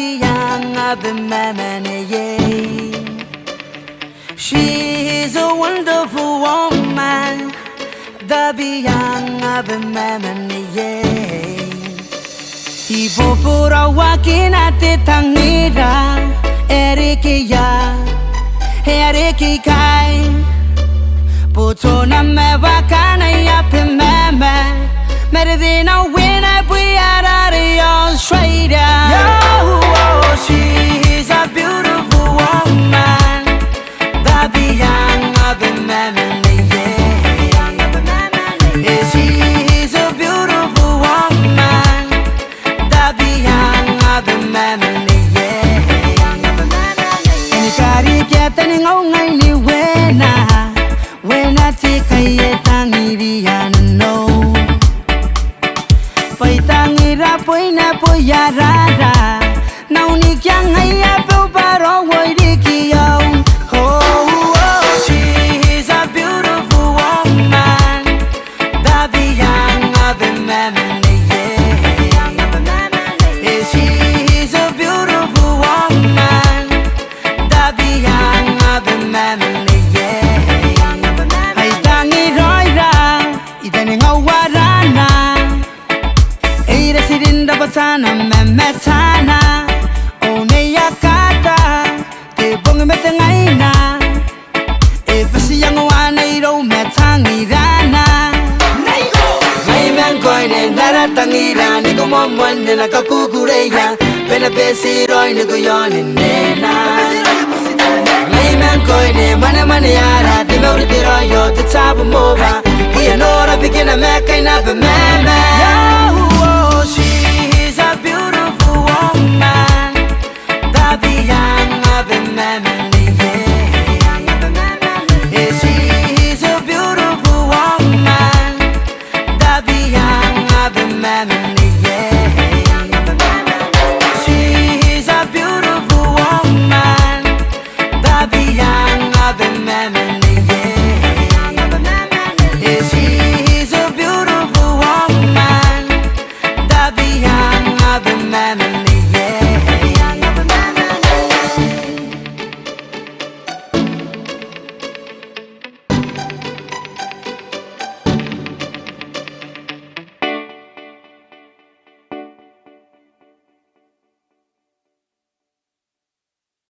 be young, I've been many. She's a wonderful woman. The be young, I've been many. Ipopura walking at the Tangira, Erikia, Eriki Kai, Putona Mevakana Yapin Mama, Medina winner, we are the Australia. Oh, she's a beautiful woman. The be young, I've been many. She's a beautiful woman. The be young, I've been many. And carry getting on anywhere now. When I take a tangian, no. Paitangira poina poyarara. Now Nikan I have a waitikio. Oh, she's a beautiful woman. The be young, I've been many. She's a beautiful woman. The be young, I've been many. I dang it right, even a warana. Ada sitting the batana, Matana. Oh, Nei Akata, they bung him at the Naina. If I see young one, I don't matangi rana. My man coin and Naratangira, Nico one and a Kakukureya, Penapesi, Roy, Nicoyon and Nena. My man coin and Manamaniara, the Mauritiro, the top of Mova. We are not a beginner, Mac and up a man.